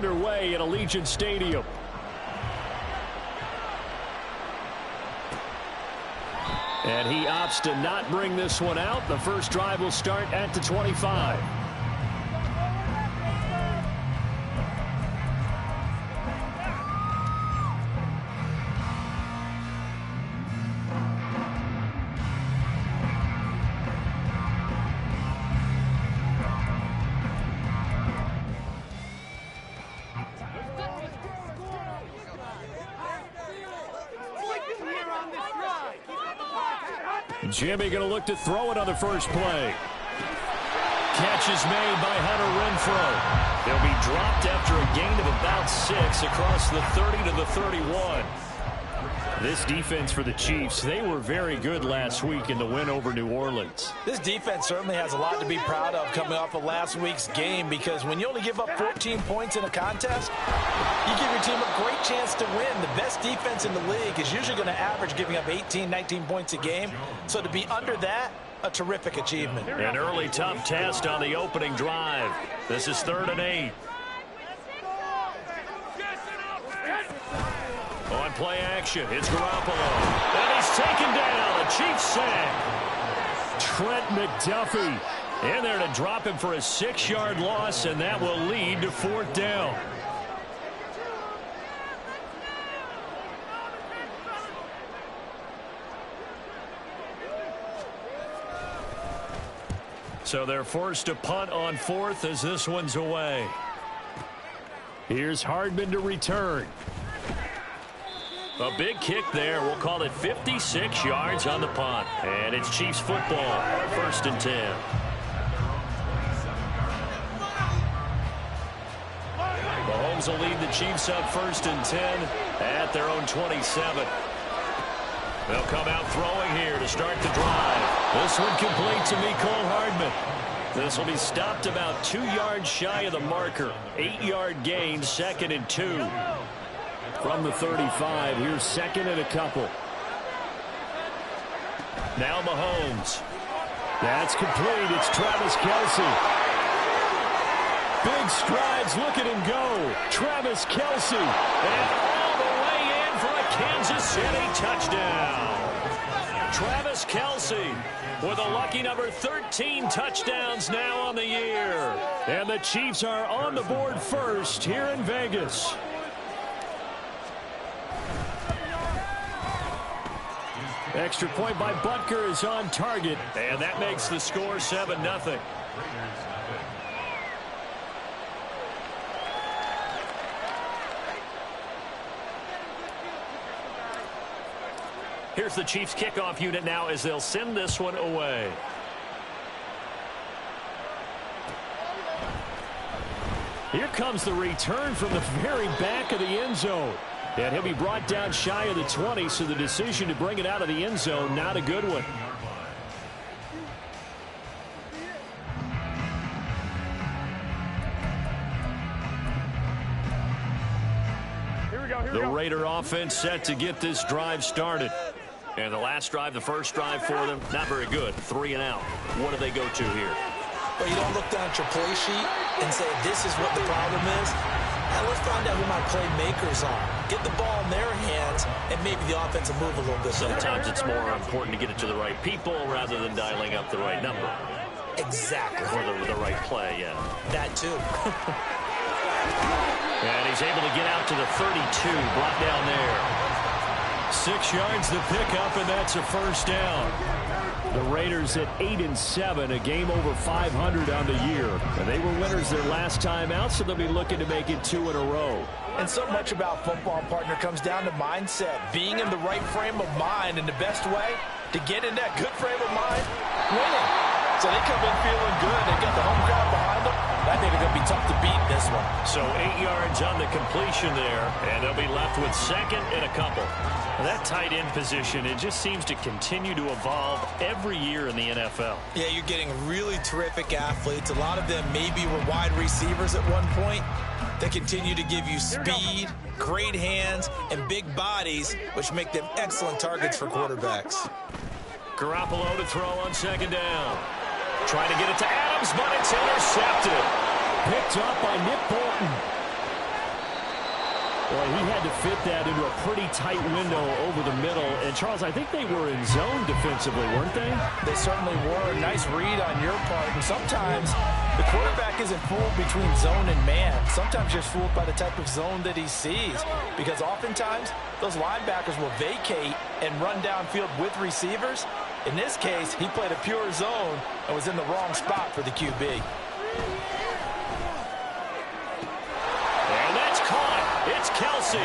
underway at Allegiant Stadium. And he opts to not bring this one out. The first drive will start at the 25. Jimmy going to look to throw it on the first play. Catch is made by Hunter Renfrow. They'll be dropped after a gain of about 6 across the 30 to the 31. This defense for the Chiefs, they were very good last week in the win over New Orleans. This defense certainly has a lot to be proud of coming off of last week's game, because when you only give up 14 points in a contest, you give your team a great chance to win. The best defense in the league is usually going to average giving up 18, 19 points a game. So to be under that, a terrific achievement. An early tough test on the opening drive. This is 3rd and 8. On play action, it's Garoppolo. And he's taken down. A Chiefs sack. Trent McDuffie in there to drop him for a 6-yard loss, and that will lead to 4th down. So they're forced to punt on 4th as this one's away. Here's Hardman to return. A big kick there. We'll call it 56 yards on the punt. And it's Chiefs football. 1st and 10. Mahomes will lead the Chiefs up 1st and 10 at their own 27. They'll come out throwing here to start the drive. This one complete to Mecole Hardman. This will be stopped about 2 yards shy of the marker. 8-yard gain, 2nd and 2. From the 35, here's 2nd and a couple. Now Mahomes. That's complete. It's Travis Kelce. Big strides. Look at him go. Travis Kelce. And all the way in for a Kansas City touchdown. Travis Kelce with a lucky number 13 touchdowns now on the year. And the Chiefs are on the board first here in Vegas. Extra point by Butker is on target, and that makes the score 7-0. Here's the Chiefs kickoff unit now as they'll send this one away. Here comes the return from the very back of the end zone. And he'll be brought down shy of the 20, so the decision to bring it out of the end zone, not a good one. The Raider offense set to get this drive started. And the last drive, the first drive for them, not very good. 3 and out. What do they go to here? Well, you don't look down at your play sheet and say, this is what the problem is. Now let's find out who my playmakers are. Get the ball in their hands, and maybe the offense will move a little bit. Sometimes it's more important to get it to the right people rather than dialing up the right number. Exactly. Or the right play, yeah. That too. And he's able to get out to the 32, brought down there. 6 yards the pickup, and that's a first down. The Raiders at 8-7, a game over 500 on the year. And they were winners their last time out, so they'll be looking to make it 2 in a row. And so much about football, partner, comes down to mindset. Being in the right frame of mind, and the best way to get in that good frame of mind, winning. So they come in feeling good. They got the home crowd behind them. I think it's going to be tough to beat this one. So 8 yards on the completion there, and they'll be left with 2nd and a couple. That tight end position, it just seems to continue to evolve every year in the NFL. Yeah, you're getting really terrific athletes. A lot of them maybe were wide receivers at one point. They continue to give you speed, great hands, and big bodies, which make them excellent targets for quarterbacks. Garoppolo to throw on 2nd down. Trying to get it to Adams, but it's intercepted. Picked up by Nick Bolton. Well, he had to fit that into a pretty tight window over the middle. And, Charles, I think they were in zone defensively, weren't they? They certainly were. Nice read on your part. And sometimes the quarterback isn't fooled between zone and man. Sometimes you're fooled by the type of zone that he sees. Because oftentimes, those linebackers will vacate and run downfield with receivers. In this case, he played a pure zone and was in the wrong spot for the QB. It's Kelsey.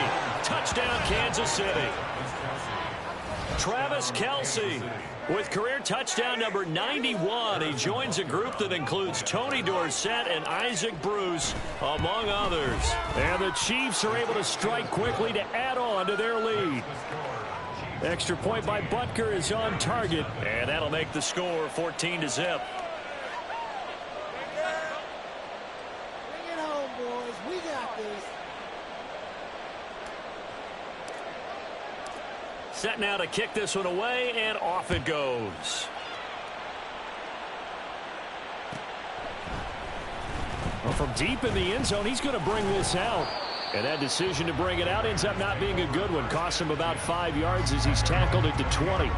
Touchdown, Kansas City. Travis Kelsey with career touchdown number 91. He joins a group that includes Tony Dorsett and Isaac Bruce, among others. And the Chiefs are able to strike quickly to add on to their lead. Extra point by Butker is on target, and that'll make the score 14-0. Bring it home, boys. We got this. Set now to kick this one away, and off it goes. Well, from deep in the end zone, he's going to bring this out. And that decision to bring it out ends up not being a good one. Cost him about 5 yards as he's tackled it to 20.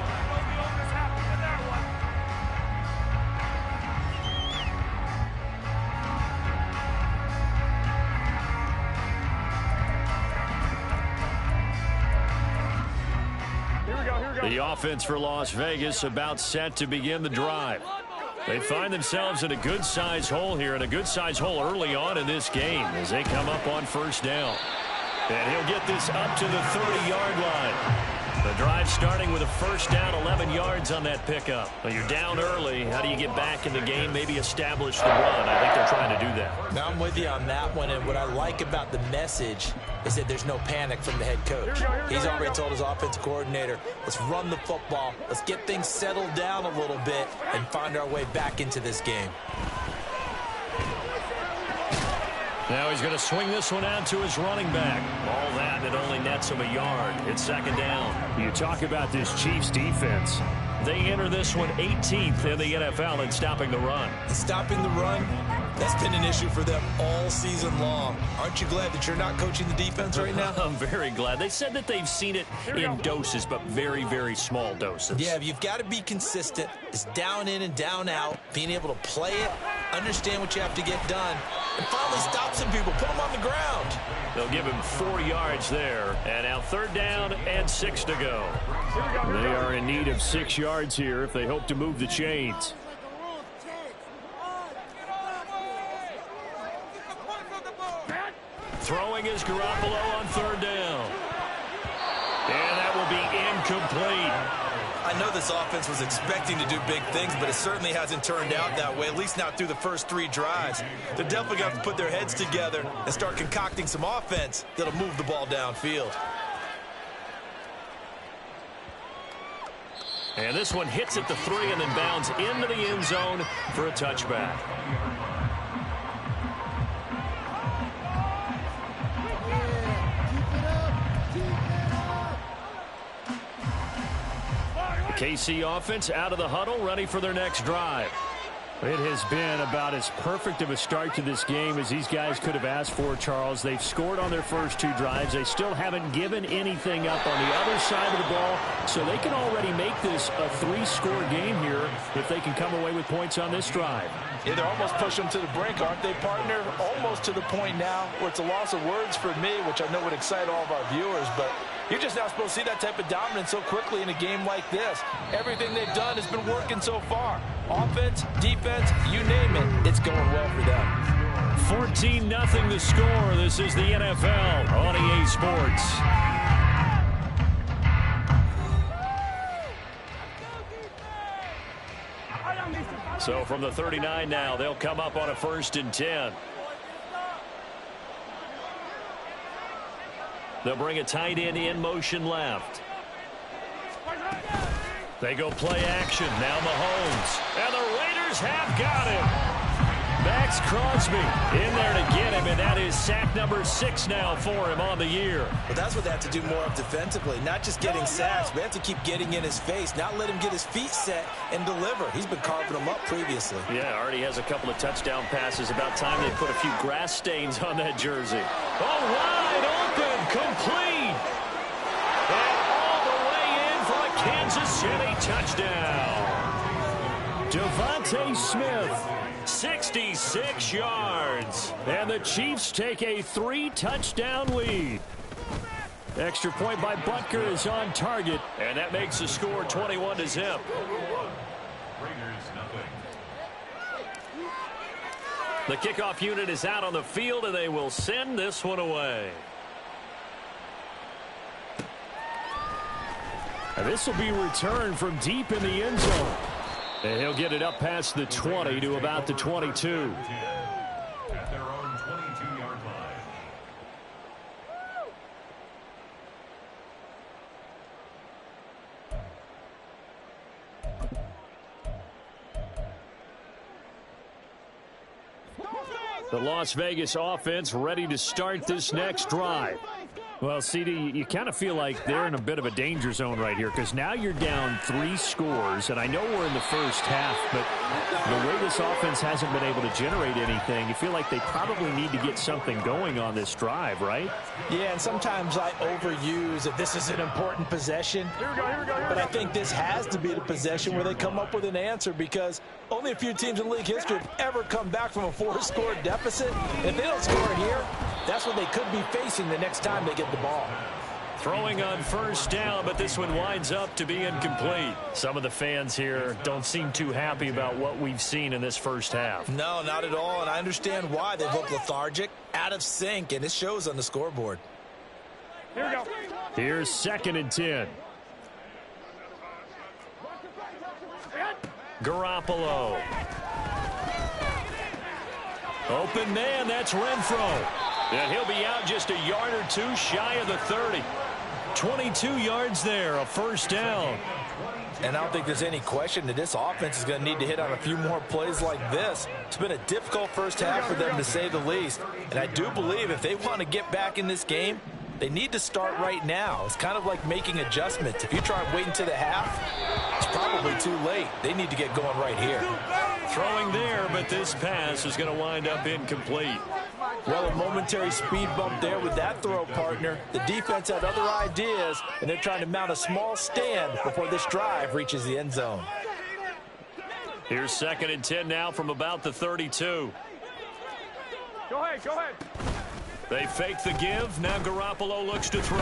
The offense for Las Vegas about set to begin the drive. They find themselves in a good-sized hole here, and a good-sized hole early on in this game as they come up on first down. And he'll get this up to the 30-yard line. The drive starting with a first down, 11 yards on that pickup. But you're down early. How do you get back in the game, maybe establish the run? I think they're trying to do that. Now I'm with you on that one, and what I like about the message is that there's no panic from the head coach. He's already told his offensive coordinator, let's run the football, let's get things settled down a little bit, and find our way back into this game. Now he's going to swing this one out to his running back. All that, it only nets him a yard. It's second down. You talk about this Chiefs defense. They enter this one 18th in the NFL in stopping the run. Stopping the run, that's been an issue for them all season long. Aren't you glad that you're not coaching the defense right now? I'm very glad. They said that they've seen it in doses, but very, very small doses. Yeah, you've got to be consistent. It's down in and down out, being able to play it, understand what you have to get done, and finally stop some people, put them on the ground. They'll give him 4 yards there. And now third down and 6 to go. They are in need of 6 yards here if they hope to move the chains. Throwing is Garoppolo on third down. And that will be incomplete. I know this offense was expecting to do big things, but it certainly hasn't turned out that way, at least not through the first 3 drives. They're definitely going to have to put their heads together and start concocting some offense that'll move the ball downfield. And this one hits at the 3 and then bounds into the end zone for a touchback. KC offense out of the huddle, ready for their next drive. It has been about as perfect of a start to this game as these guys could have asked for, Charles. They've scored on their first 2 drives. They still haven't given anything up on the other side of the ball, so they can already make this a 3-score game here if they can come away with points on this drive. Yeah, they're almost pushing them to the brink, aren't they, partner? Almost to the point now where it's a loss of words for me, which I know would excite all of our viewers, but you're just not supposed to see that type of dominance so quickly in a game like this. Everything they've done has been working so far. Offense, defense, you name it, it's going well for them. 14-0 the score. This is the NFL on EA Sports. So from the 39 now, they'll come up on a 1st and 10. They'll bring a tight end in motion left. They go play action. Now Mahomes. And the Raiders have got him. Max Crosby in there to get him, and that is sack number 6 now for him on the year. But that's what they have to do more of defensively, not just getting sacks. We have to keep getting in his face, not let him get his feet set and deliver. He's been carving them up previously. Yeah, already has a couple of touchdown passes. About time they put a few grass stains on that jersey. Oh, wide open. complete. And all the way in for a Kansas City touchdown. Devontae Smith, 66 yards. And the Chiefs take a 3-touchdown lead. Extra point by Butker is on target. And that makes the score 21-0. The kickoff unit is out on the field, and they will send this one away. And this will be returned from deep in the end zone. And he'll get it up past the 20 to about the 22. At their own 22-yard line. The Las Vegas offense ready to start this next drive. Well, CD, you kind of feel like they're in a bit of a danger zone right here because now you're down 3 scores, and I know we're in the first half, but the way this offense hasn't been able to generate anything, you feel like they probably need to get something going on this drive, right? Yeah, and sometimes I overuse that this is an important possession. But I think this has to be the possession where they come up with an answer because only a few teams in league history have ever come back from a 4-score deficit. If they don't score here, that's what they could be facing the next time they get the ball. Throwing on first down, but this one winds up to be incomplete. Some of the fans here don't seem too happy about what we've seen in this first half. No, not at all, and I understand why. They look lethargic, out of sync, and it shows on the scoreboard. Here we go. Here's 2nd and 10. Garoppolo. Open man, that's Renfro. And he'll be out just a yard or two shy of the 30. 22 yards there, a first down. And I don't think there's any question that this offense is going to need to hit on a few more plays like this. It's been a difficult first half for them, to say the least. And I do believe if they want to get back in this game, they need to start right now. It's kind of like making adjustments. If you try and wait until the half, it's probably too late. They need to get going right here. Throwing there, but this pass is going to wind up incomplete. Well, a momentary speed bump there with that throw, partner. The defense had other ideas, and they're trying to mount a small stand before this drive reaches the end zone. Here's 2nd and 10 now from about the 32. Go ahead, go ahead. They fake the give. Now Garoppolo looks to throw.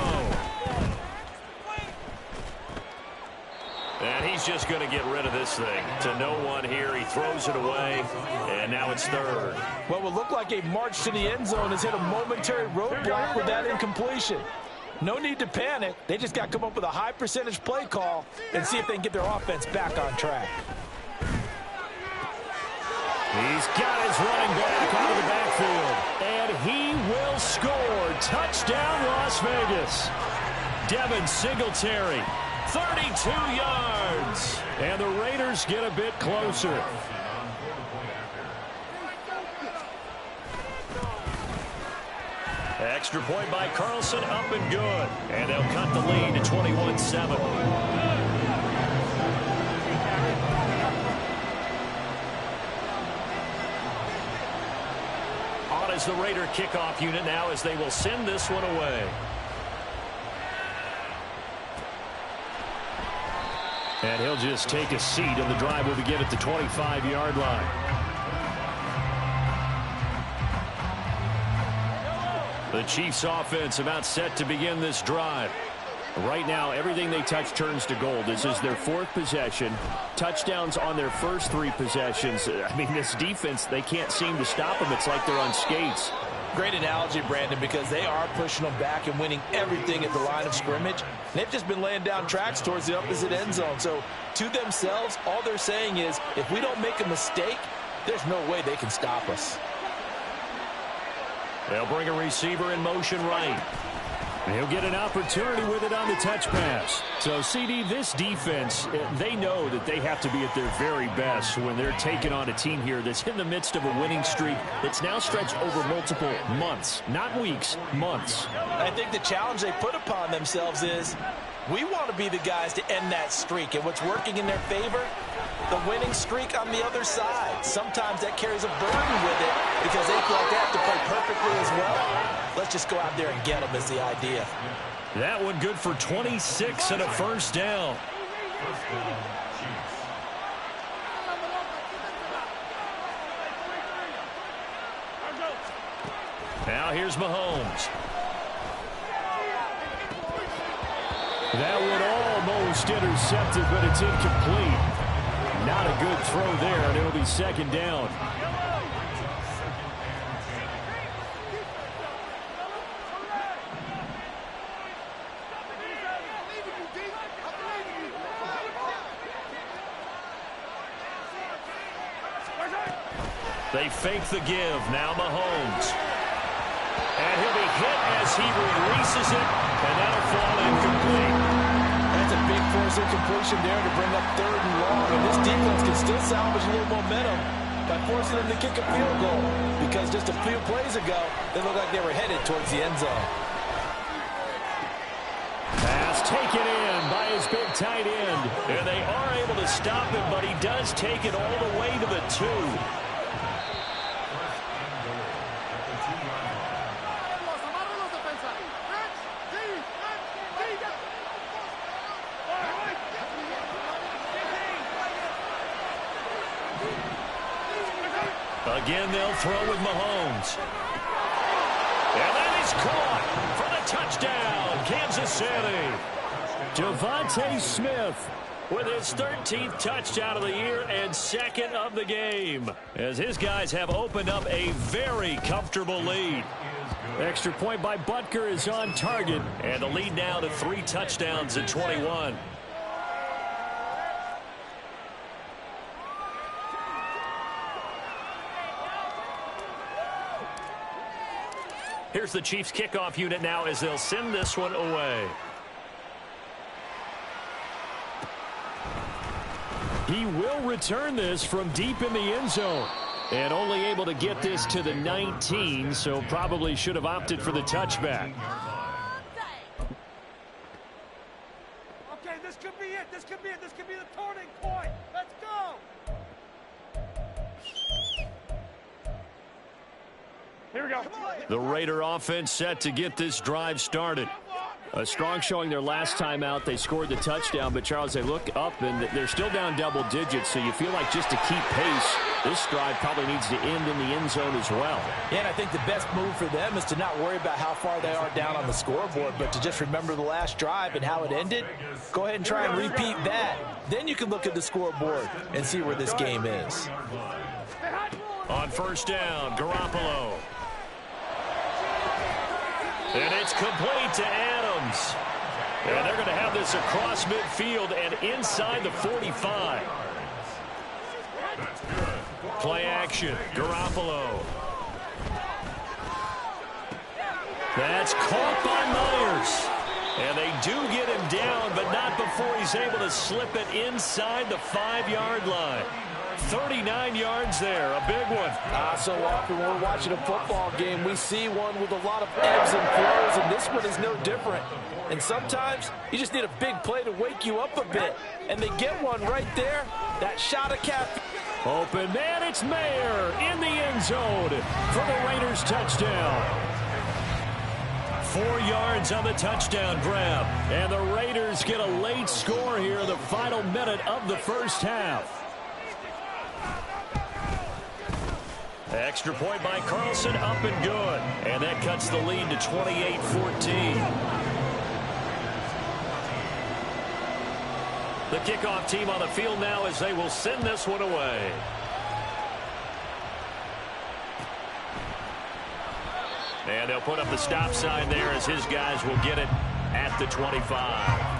And he's just going to get rid of this thing. To no one here. He throws it away. And now it's 3rd. What would look like a march to the end zone has hit a momentary roadblock with that incompletion. No need to panic. They just got to come up with a high percentage play call and see if they can get their offense back on track. He's got his running back out of the backfield. And he will score. Touchdown, Las Vegas. Devin Singletary. 32 yards. And the Raiders get a bit closer. Extra point by Carlson, up and good. And they'll cut the lead to 21-7. On is the Raider kickoff unit now as they will send this one away. And he'll just take a seat, and the drive will begin at the 25-yard line. The Chiefs' offense about set to begin this drive. Right now, everything they touch turns to gold. This is their 4th possession. Touchdowns on their first 3 possessions. I mean, this defense, they can't seem to stop them. It's like they're on skates. Great analogy, Brandon, because they are pushing them back and winning everything at the line of scrimmage. They've just been laying down tracks towards the opposite end zone. So, to themselves, all they're saying is, if we don't make a mistake, there's no way they can stop us. They'll bring a receiver in motion right. And he'll get an opportunity with it on the touch pass. So, CD, this defense, they know that they have to be at their very best when they're taking on a team here that's in the midst of a winning streak that's now stretched over multiple months. Not weeks, months. I think the challenge they put upon themselves is, we want to be the guys to end that streak. And what's working in their favor the winning streak on the other side. Sometimes that carries a burden with it because they feel like they have to play perfectly as well. Let's just go out there and get them is the idea. That one good for 26 and a first down. Now here's Mahomes. That one almost intercepted, but it's incomplete. Not a good throw there, and it'll be second down. They fake the give. Now Mahomes. And he'll be hit as he releases it, and that'll fall incomplete. That's a big force incompletion there to bring up 3rd and long. And this defense can still salvage a little momentum by forcing them to kick a field goal. Because just a few plays ago, they looked like they were headed towards the end zone. Pass taken in by his big tight end. And they are able to stop him, but he does take it all the way to the 2. Again, they'll throw with Mahomes. And that is caught for the touchdown, Kansas City. Devontae Smith with his 13th touchdown of the year and 2nd of the game, as his guys have opened up a very comfortable lead. Extra point by Butker is on target, and the lead now to 3 touchdowns at 21. Here's the Chiefs kickoff unit now as they'll send this one away. He will return this from deep in the end zone. And only able to get this to the 19, so probably should have opted for the touchback. Okay, this could be it. This could be it. This could be the turning point. Let's go. Here we go. The Raider offense set to get this drive started. A strong showing their last time out. They scored the touchdown, but Charles, they look up and they're still down double digits, so you feel like just to keep pace, this drive probably needs to end in the end zone as well. Yeah, and I think the best move for them is to not worry about how far they are down on the scoreboard, but to just remember the last drive and how it ended. Go ahead and try and repeat that. Then you can look at the scoreboard and see where this game is. On first down, Garoppolo. And it's complete to Adams. And they're going to have this across midfield and inside the 45. Play action, Garoppolo. That's caught by Myers. And they do get him down, but not before he's able to slip it inside the 5-yard line. 39 yards there, a big one. So often when we're watching a football game, we see one with a lot of ebbs and flows, and this one is no different. And sometimes you just need a big play to wake you up a bit. And they get one right there. That shot of cap. Open man, it's Mayer in the end zone for the Raiders touchdown. 4 yards on the touchdown grab. And the Raiders get a late score here in the final minute of the first half. Extra point by Carlson, up and good. And that cuts the lead to 28-14. The kickoff team on the field now as they will send this one away. And they'll put up the stop sign there as his guys will get it at the 25.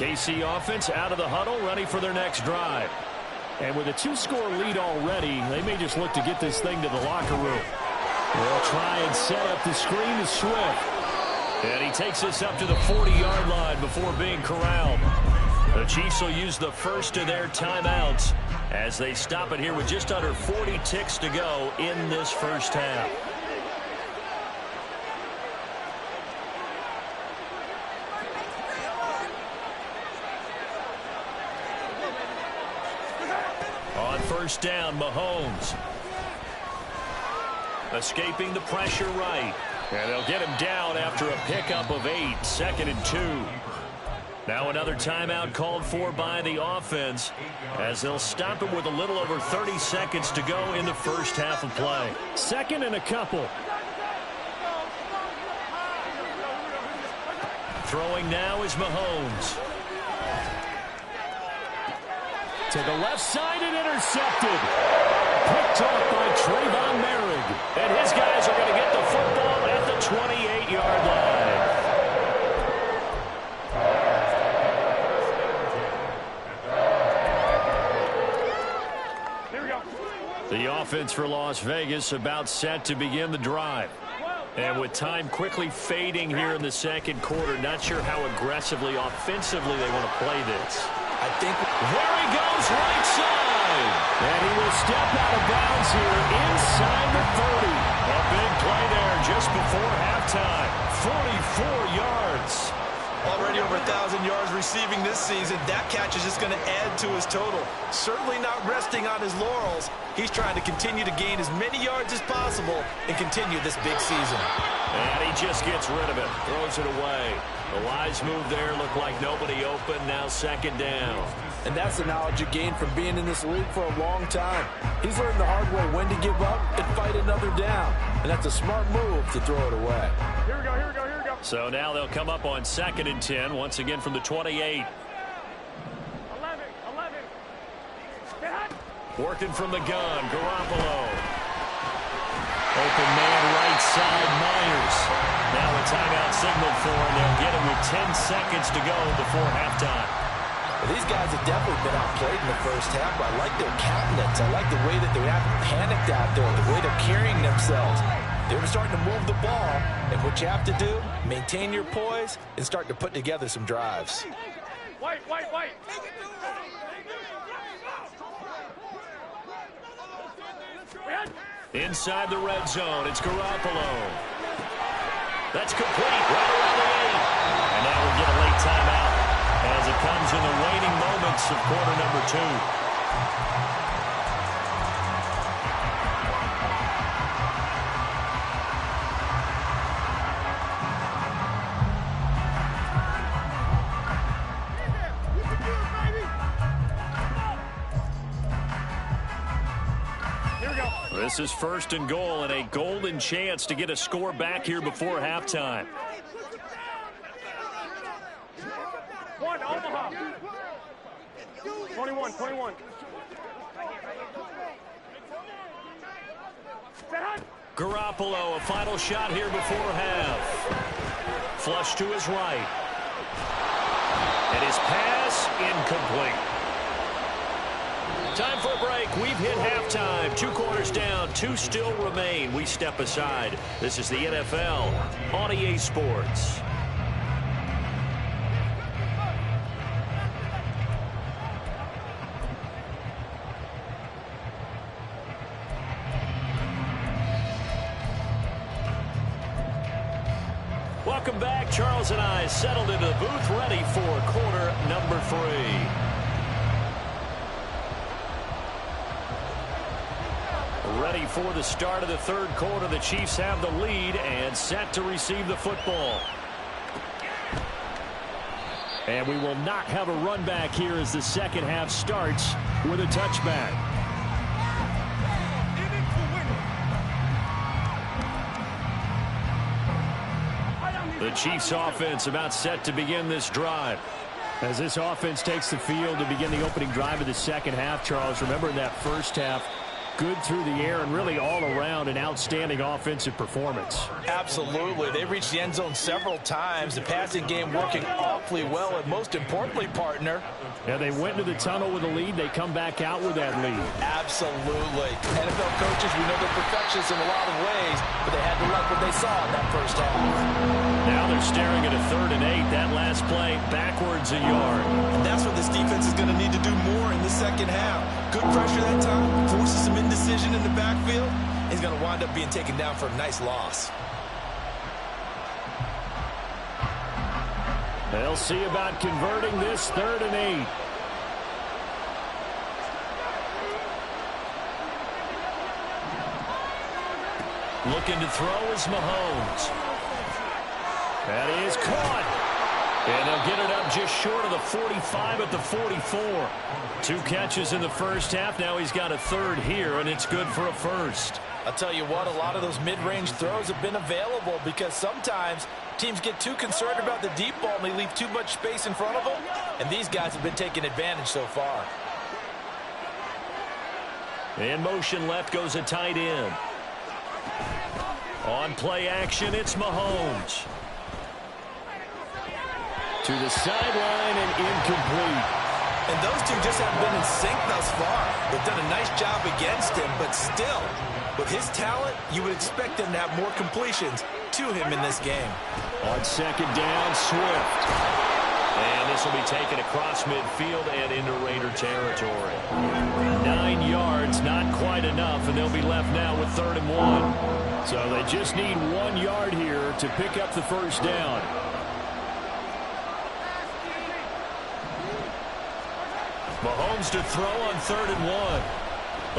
KC offense out of the huddle, ready for their next drive. And with a 2-score lead already, they may just look to get this thing to the locker room. They'll try and set up the screen to Swift. And he takes this up to the 40-yard line before being corralled. The Chiefs will use the first of their timeouts as they stop it here with just under 40 ticks to go in this first half. On first down, Mahomes. Escaping the pressure right. And they'll get him down after a pickup of 8, 2nd and 2. Now another timeout called for by the offense as they'll stop him with a little over 30 seconds to go in the first half of play. 2nd and a couple. Throwing now is Mahomes. To the left side and intercepted. Picked off by Trayvon Merrick. And his guys are going to get the football at the 28-yard line. Here we go. The offense for Las Vegas about set to begin the drive. And with time quickly fading here in the second quarter, not sure how aggressively, offensively they want to play this. I think there he goes, right side. And he will step out of bounds here inside the 30. A big play there just before halftime. 44 yards. already over 1,000 yards receiving this season. That catch is just going to add to his total. Certainly not resting on his laurels. He's trying to continue to gain as many yards as possible and continue this big season. And he just gets rid of it, throws it away. The wise move there, looked like nobody open, now second down. And that's the knowledge you gain from being in this league for a long time. He's learned the hard way when to give up and fight another down. And that's a smart move to throw it away. Here we go, here we go, here we go. So now they'll come up on 2nd and 10, once again from the 28. 11. Working from the gun, Garoppolo. Open man right side, Myers. Now a timeout signal for him. They'll get him with 10 seconds to go before halftime. Well, these guys have definitely been outplayed in the first half, but I like their countenance. I like the way that they haven't panicked out there, the way they're carrying themselves. They're starting to move the ball, and what you have to do, maintain your poise and start to put together some drives. Wait. Inside the red zone, it's Garoppolo. That's complete, right around the 8. And now we get a late timeout as it comes in the waning moments of quarter number 2. This is 1st and goal and a golden chance to get a score back here before halftime. One, Omaha. 21. Garoppolo, a final shot here before half. Flush to his right. And his pass incomplete. Time for a break. We've hit halftime. 2 quarters down. 2 still remain. We step aside. This is the NFL on EA Sports. Welcome back. Charles and I settled into the booth ready for quarter number 3. Ready for the start of the 3rd quarter. The Chiefs have the lead and set to receive the football. And we will not have a run back here as the second half starts with a touchback. The Chiefs offense about set to begin this drive. As this offense takes the field to begin the opening drive of the second half, Charles, remember in that first half, good through the air and really all around an outstanding offensive performance. Absolutely. They reached the end zone several times. The passing game working awfully well. And most importantly, partner, yeah, they went into the tunnel with a lead. They come back out with that lead. Absolutely. NFL coaches, we know they're perfectionists in a lot of ways, but they had to like what they saw in that first half. Now they're staring at a 3rd and 8. That last play backwards a yard. And that's what this defense is going to need to do more in the second half. Good pressure that time, forces some indecision in the backfield. He's going to wind up being taken down for a nice loss. They'll see about converting this 3rd and 8. Looking to throw is Mahomes. That is caught. And they'll get it up just short of the 45 at the 44. 2 catches in the first half. Now he's got a third here, and it's good for a first. I'll tell you what, a lot of those mid-range throws have been available because sometimes teams get too concerned about the deep ball and they leave too much space in front of them, and these guys have been taking advantage so far. In motion left goes a tight end. On play action, it's Mahomes. To the sideline and incomplete. And those two just haven't been in sync thus far. They've done a nice job against him, but still, with his talent, you would expect him to have more completions to him in this game. On second down, Swift. And this will be taken across midfield and into Raider territory. 9 yards, not quite enough, and they'll be left now with 3rd and 1. So they just need 1 yard here to pick up the first down. Mahomes to throw on 3rd and 1.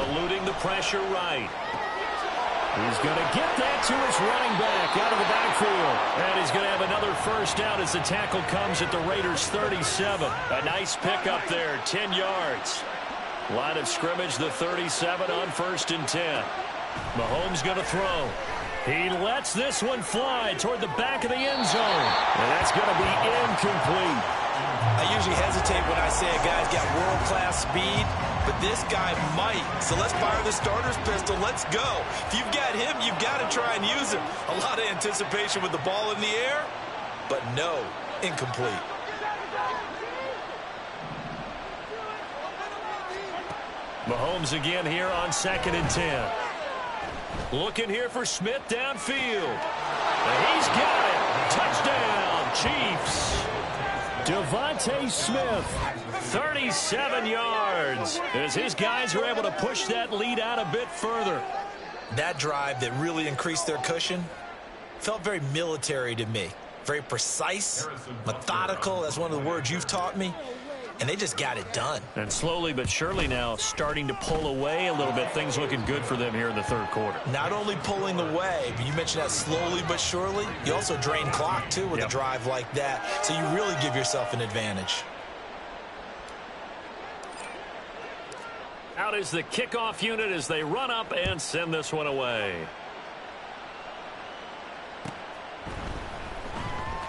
Eluding the pressure right. He's going to get that to his running back out of the backfield. And he's going to have another first down as the tackle comes at the Raiders' 37. A nice pickup there, 10 yards. Line of scrimmage, the 37 on 1st and 10. Mahomes going to throw. He lets this one fly toward the back of the end zone. And that's going to be incomplete. I usually hesitate when I say a guy's got world-class speed, but this guy might. So let's fire the starter's pistol. Let's go. If you've got him, you've got to try and use him. A lot of anticipation with the ball in the air, but no, incomplete. Mahomes again here on 2nd and 10. Looking here for Smith downfield. And he's got it. Touchdown, Chiefs. Devontae Smith, 37 yards, as his guys are able to push that lead out a bit further. That drive that really increased their cushion felt very military to me. Very precise, methodical. That's one of the words you've taught me. And they just got it done. And slowly but surely now starting to pull away a little bit. Things looking good for them here in the 3rd quarter. Not only pulling away, but you mentioned that slowly but surely. You also drain clock, too, with a drive like that. So you really give yourself an advantage. Out is the kickoff unit as they run up and send this one away.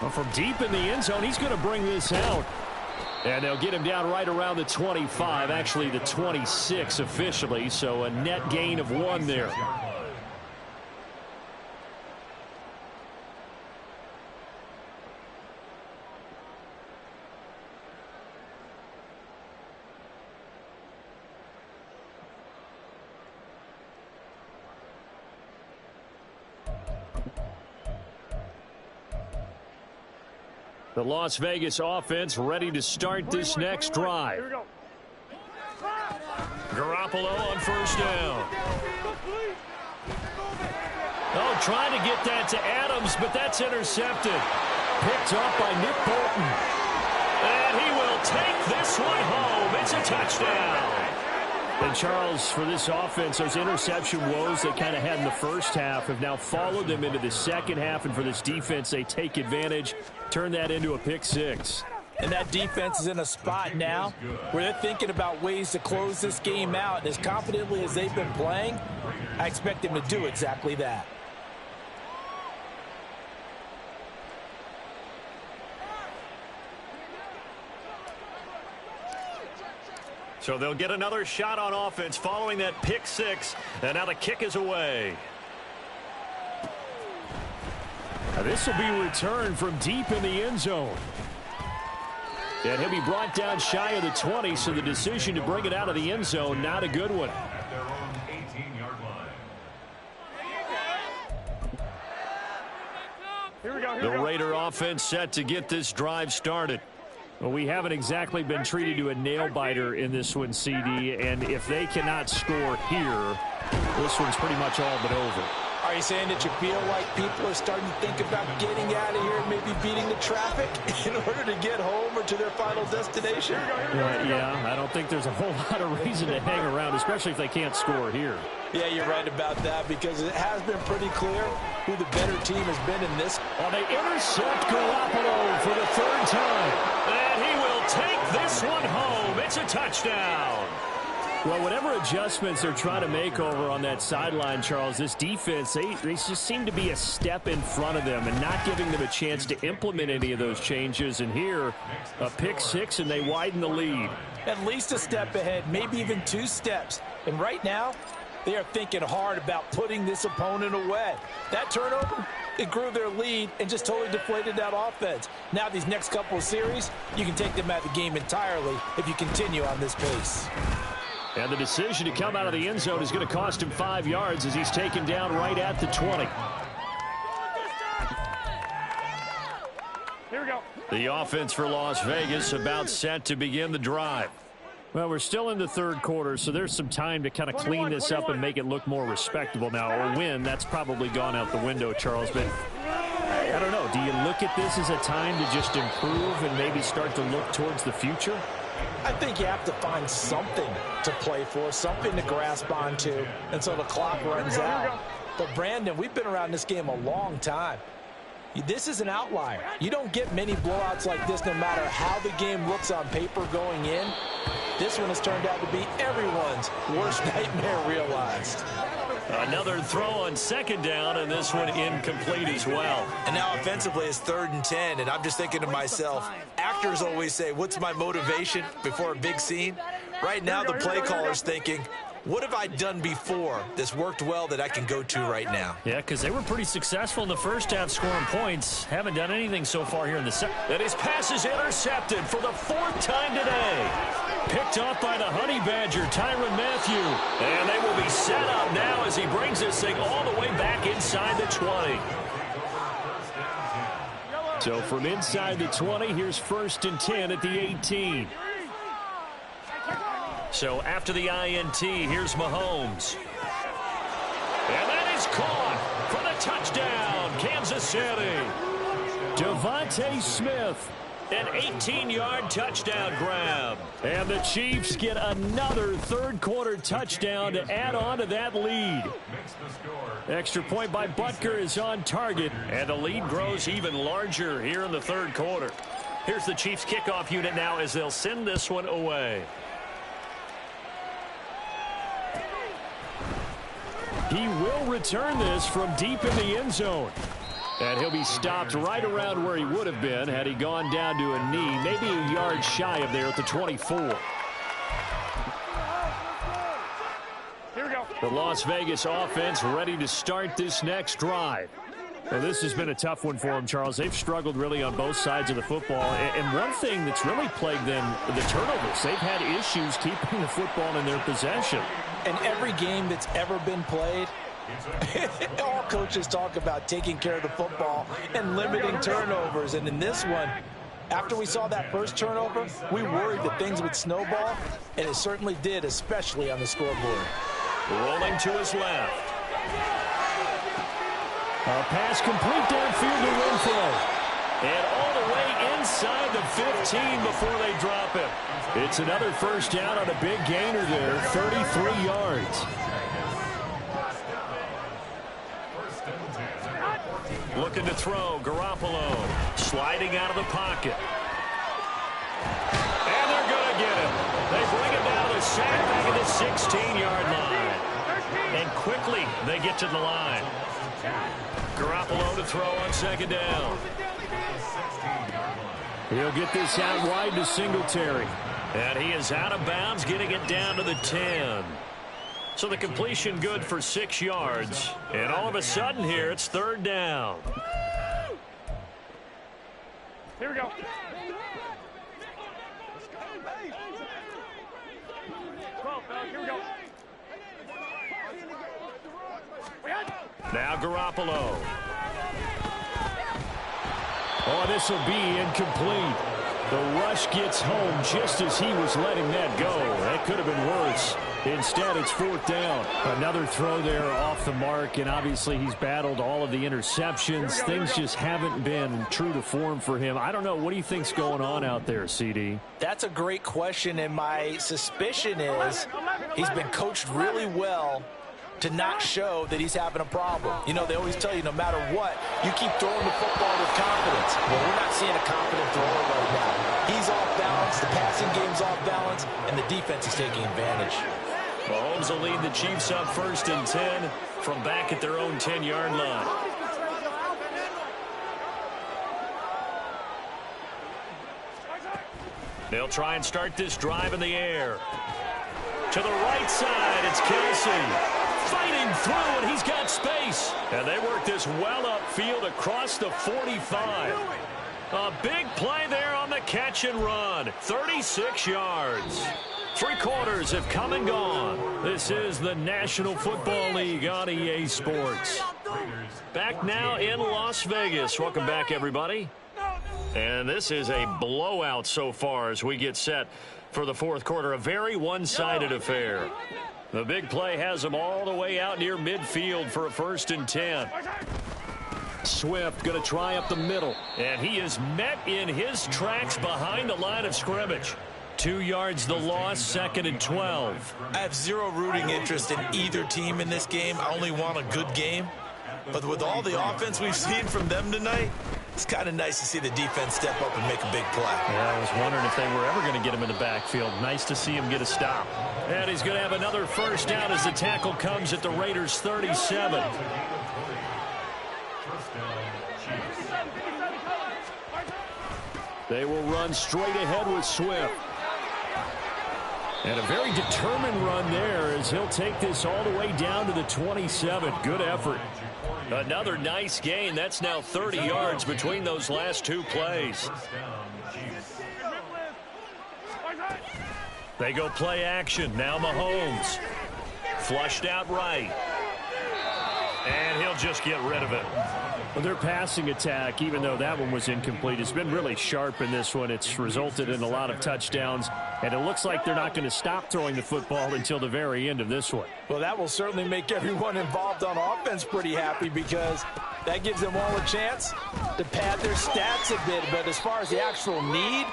Well, from deep in the end zone, he's going to bring this out. And they'll get him down right around the 25, actually the 26 officially, so a net gain of 1 there. The Las Vegas offense ready to start this next drive. Garoppolo on 1st down. Oh, trying to get that to Adams, but that's intercepted. Picked up by Nick Bolton. And he will take this one home. It's a touchdown. And Charles, for this offense, those interception woes they kind of had in the first half have now followed them into the second half. And for this defense, they take advantage, turn that into a pick 6. And that defense is in a spot now where they're thinking about ways to close this game out. And as confidently as they've been playing, I expect them to do exactly that. So they'll get another shot on offense following that pick 6. And now the kick is away. Now this will be returned from deep in the end zone. And he'll be brought down shy of the 20, so the decision to bring it out of the end zone, not a good one. At their own 18-yard line. The Raider offense set to get this drive started. Well, we haven't exactly been treated to a nail-biter in this one, CD, and if they cannot score here, this one's pretty much all but over. Are you saying that you feel like people are starting to think about getting out of here and maybe beating the traffic in order to get home or to their final destination? Yeah, I don't think there's a whole lot of reason to hang around, especially if they can't score here. Yeah, you're right about that because it has been pretty clear who the better team has been in this. They intercept Garoppolo for the third time. And he will take this one home. It's a touchdown. Well, whatever adjustments they're trying to make over on that sideline, Charles, this defense, they just seem to be a step in front of them and not giving them a chance to implement any of those changes. And here, a pick six, and they widen the lead. At least a step ahead, maybe even 2 steps. And right now, they are thinking hard about putting this opponent away. That turnover, it grew their lead and just totally deflated that offense. Now these next couple of series, you can take them out of the game entirely if you continue on this pace. And the decision to come out of the end zone is going to cost him 5 yards as he's taken down right at the 20. Here we go. The offense for Las Vegas about set to begin the drive. Well, we're still in the third quarter, so there's some time to kind of clean this up and make it look more respectable. Now, a win, that's probably gone out the window, Charles, but I don't know. Do you look at this as a time to just improve and maybe start to look towards the future? I think you have to find something to play for, something to grasp onto until the clock runs out. But, Brandon, we've been around this game a long time. This is an outlier. You don't get many blowouts like this no matter how the game looks on paper going in. This one has turned out to be everyone's worst nightmare realized. Another throw on second down, and this one incomplete as well. And now offensively it's 3rd and 10, and I'm just thinking to myself, actors always say, what's my motivation before a big scene? Right now the play caller's thinking, what have I done before that's worked well that I can go to right now? Yeah, because they were pretty successful in the first half scoring points. Haven't done anything so far here in the second. And his pass is intercepted for the 4th time today. Picked off by the Honey Badger, Tyrann Mathieu. And they will be set up now as he brings this thing all the way back inside the 20. So from inside the 20, here's 1st and 10 at the 18. So after the INT, here's Mahomes. And that is caught for the touchdown, Kansas City. Devontae Smith. An 18-yard touchdown grab. And the Chiefs get another third-quarter touchdown to add on to that lead. Extra point by Butker is on target. And the lead grows even larger here in the third quarter. Here's the Chiefs kickoff unit now as they'll send this one away. He will return this from deep in the end zone. And he'll be stopped right around where he would have been had he gone down to a knee, maybe a yard shy of there at the 24. Here we go. The Las Vegas offense ready to start this next drive. Well, this has been a tough one for them, Charles. They've struggled really on both sides of the football. And one thing that's really plagued them, the turnovers. They've had issues keeping the football in their possession. And every game that's ever been played, all coaches talk about taking care of the football and limiting turnovers. And in this one, after we saw that first turnover, we worried that things would snowball, and it certainly did, especially on the scoreboard. Rolling to his left. A pass complete downfield to Renfro. And all the way inside the 15 before they drop him. It's another first down on a big gainer there, 33 yards. Looking to throw, Garoppolo sliding out of the pocket. And they're going to get him. They bring him down to the sack back at the 16-yard line. And quickly they get to the line. Garoppolo to throw on second down. He'll get this out wide to Singletary. And he is out of bounds, getting it down to the 10. So the completion good for 6 yards. And all of a sudden here, it's third down. Here we go. Here we go. Now Garoppolo. Oh, this will be incomplete. The rush gets home just as he was letting that go. That could have been worse. Instead, it's 4th down. Another throw there off the mark, and obviously he's battled all of the interceptions. Things just haven't been true to form for him. I don't know. What do you think's going on out there, CD? That's a great question, and my suspicion is he's been coached really well to not show that he's having a problem. You know, they always tell you no matter what, you keep throwing the football with confidence. Well, we're not seeing a confident thrower right now. He's off balance, the passing game's off balance, and the defense is taking advantage. Mahomes will lead the Chiefs up 1st and 10 from back at their own 10-yard line. They'll try and start this drive in the air. To the right side, it's Kelsey. Fighting through, and he's got space. And they work this well upfield across the 45. A big play there on the catch and run. 36 yards. 3 quarters have come and gone. This is the National Football League on EA Sports. Back now in Las Vegas. Welcome back, everybody. And this is a blowout so far as we get set for the 4th quarter. A very one-sided affair. The big play has them all the way out near midfield for a 1st and 10. Swift going to try up the middle. And he is met in his tracks behind the line of scrimmage. 2 yards the loss, 2nd and 12. I have zero rooting interest in either team in this game. I only want a good game. But with all the offense we've seen from them tonight, it's kind of nice to see the defense step up and make a big play. Yeah, I was wondering if they were ever going to get him in the backfield. Nice to see him get a stop. And he's going to have another 1st down as the tackle comes at the Raiders' 37. They will run straight ahead with Swift. And a very determined run there as he'll take this all the way down to the 27. Good effort. Another nice gain. That's now 30 yards between those last 2 plays. They go play action. Now Mahomes. Flushed out right. And he'll just get rid of it. Well, their passing attack, even though that one was incomplete, has been really sharp in this one. It's resulted in a lot of touchdowns, and it looks like they're not going to stop throwing the football until the very end of this one. Well, that will certainly make everyone involved on offense pretty happy because that gives them all a chance to pad their stats a bit. But as far as the actual need,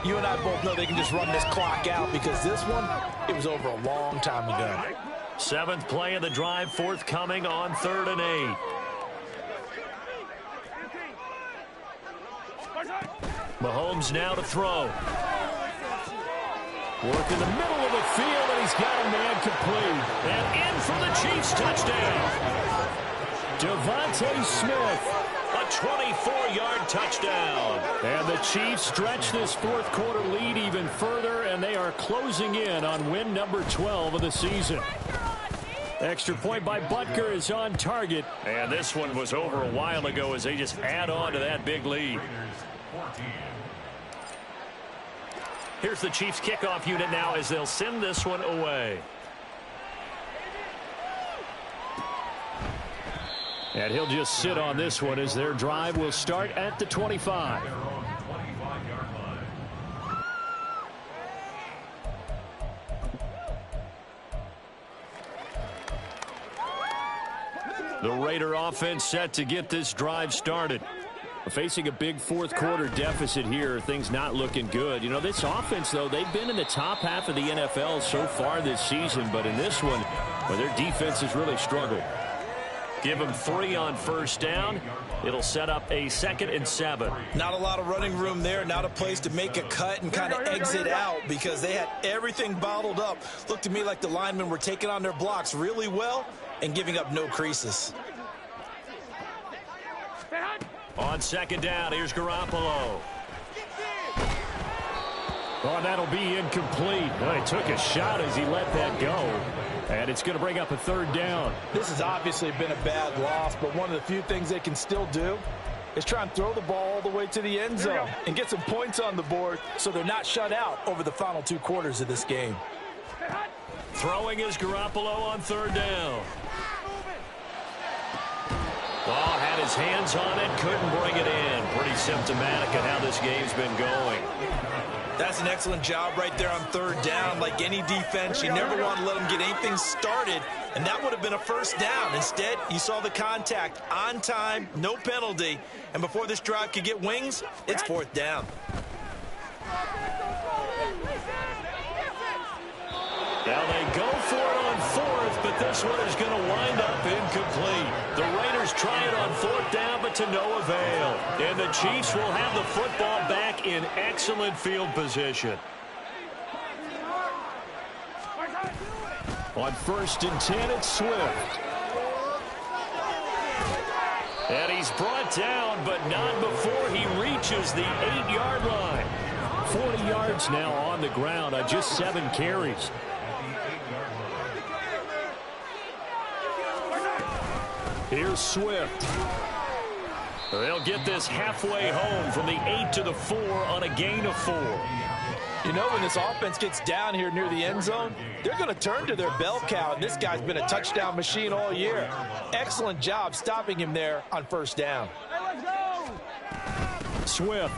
you and I both know they can just run this clock out because this one, it was over a long time ago. 7th play of the drive, forthcoming on 3rd and 8. Mahomes now to throw. Work in the middle of the field, and he's got a man complete. And in for the Chiefs touchdown. Devontae Smith. A 24-yard touchdown. And the Chiefs stretch this 4th quarter lead even further, and they are closing in on win number 12 of the season. Extra point by Butker is on target. And this one was over a while ago as they just add on to that big lead. Here's the Chiefs kickoff unit now as they'll send this one away. And he'll just sit on this one as their drive will start at the 25. The Raider offense set to get this drive started. Facing a big 4th quarter deficit here, things not looking good. You know, this offense, though, they've been in the top half of the NFL so far this season, but in this one, well, their defense has really struggled. Give them 3 on 1st down. It'll set up a 2nd and 7. Not a lot of running room there, not a place to make a cut and kind of exit out because they had everything bottled up. Looked to me like the linemen were taking on their blocks really well and giving up no creases. On 2nd down, here's Garoppolo. Oh, that'll be incomplete. Well, he took a shot as he let that go. And it's going to bring up a 3rd down. This has obviously been a bad loss, but one of the few things they can still do is try and throw the ball all the way to the end zone and get some points on the board so they're not shut out over the final 2 quarters of this game. Throwing is Garoppolo on 3rd down. Oh, had Got his hands on it, couldn't bring it in. Pretty symptomatic of how this game's been going. That's an excellent job right there on third down. Like any defense, you never want to let them get anything started, and that would have been a first down. Instead, you saw the contact on time, no penalty, and before this drive could get wings, it's fourth down. Now they go for it on fourth, but this one is going to wind up incomplete. The Raiders try it on fourth down, but to no avail. And the Chiefs will have the football back in excellent field position. On 1st and 10, it's Swift. And he's brought down, but not before he reaches the 8-yard line. 40 yards now on the ground on just 7 carries. Here's Swift. They'll get this halfway home from the 8 to the 4 on a gain of 4. You know, when this offense gets down here near the end zone, they're going to turn to their bell cow, and this guy's been a touchdown machine all year. Excellent job stopping him there on first down. Swift.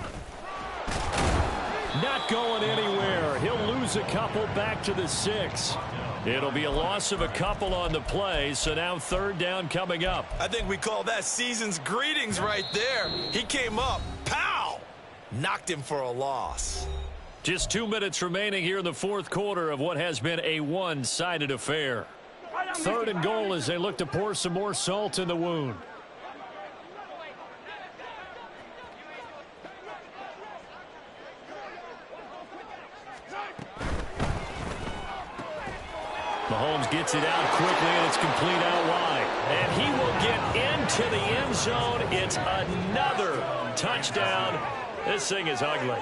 Not going anywhere. He'll lose a couple back to the 6. It'll be a loss of a couple on the play, so now third down coming up. I think we call that season's greetings right there. He came up, pow! Knocked him for a loss. Just 2 minutes remaining here in the fourth quarter of what has been a one-sided affair. Third and goal as they look to pour some more salt in the wound. Mahomes gets it out quickly, and it's complete out wide. And he will get into the end zone. It's another touchdown. This thing is ugly.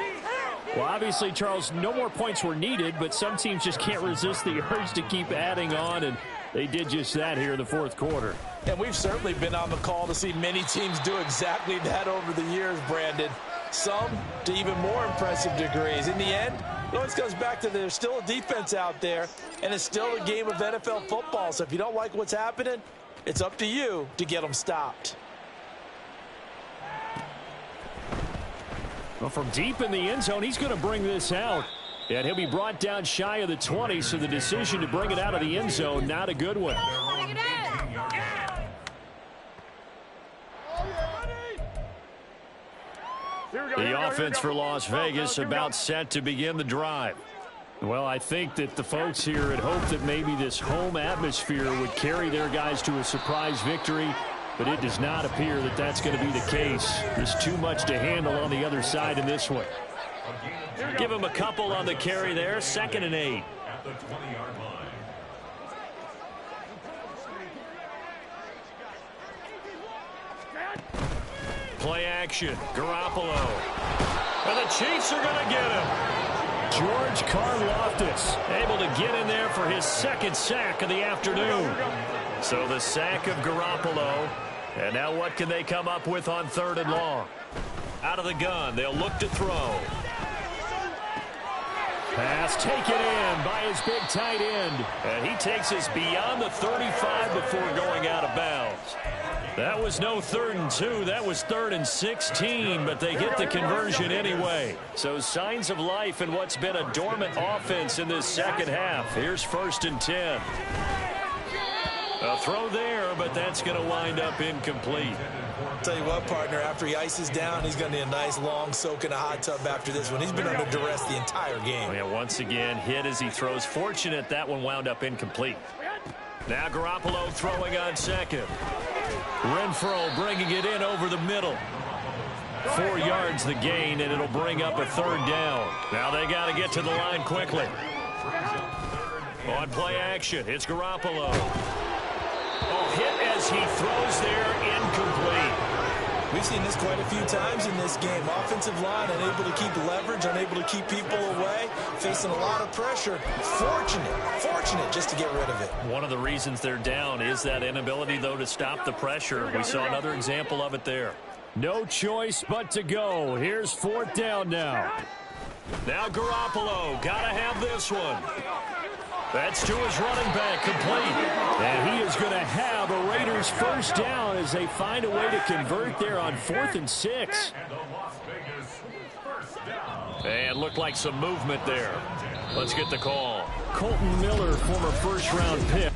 Well, obviously, Charles, no more points were needed, but some teams just can't resist the urge to keep adding on, and they did just that here in the fourth quarter. And we've certainly been on the call to see many teams do exactly that over the years, Brandon. Some to even more impressive degrees. In the end, it always comes back to there's still a defense out there, and it's still a game of NFL football. So if you don't like what's happening, it's up to you to get them stopped. Well, from deep in the end zone, he's going to bring this out. And he'll be brought down shy of the 20, so the decision to bring it out of the end zone, not a good one. The offense for Las Vegas about set to begin the drive. Well, I think that the folks here had hoped that maybe this home atmosphere would carry their guys to a surprise victory, but it does not appear that that's going to be the case. There's too much to handle on the other side in this one. Give him a couple on the carry there. 2nd and 8. At the 20-yard line. Play action. Garoppolo. And the Chiefs are going to get him. George Karlaftis able to get in there for his 2nd sack of the afternoon. So the sack of Garoppolo. And now what can they come up with on 3rd and long? Out of the gun. They'll look to throw. Pass taken in by his big tight end. And he takes us beyond the 35 before going out of bounds. That was no 3rd and 2. That was 3rd and 16, but they get the conversion anyway. So signs of life in what's been a dormant offense in this second half. Here's 1st and 10. A throw there, but that's going to wind up incomplete. Tell you what, partner, after he ices down, he's going to need a nice long soak in a hot tub after this one. He's been under duress the entire game. Oh, yeah, once again, hit as he throws. Fortunate that one wound up incomplete. Now Garoppolo throwing on 2nd. Renfro bringing it in over the middle. 4 yards the gain, and it'll bring up a 3rd down. Now they got to get to the line quickly. On play action, it's Garoppolo. Oh, hit as he throws there, incomplete. We've seen this quite a few times in this game. Offensive line unable to keep leverage, unable to keep people away, facing a lot of pressure. Fortunate just to get rid of it. One of the reasons they're down is that inability, though, to stop the pressure. We saw another example of it there. No choice but to go. Here's 4th down now. Now Garoppolo, gotta have this one. That's to his running back, complete. And he is going to have a Raiders first down as they find a way to convert there on 4th and 6. And the Las Vegas first down. And looked like some movement there. Let's get the call. Colton Miller, former first-round pick.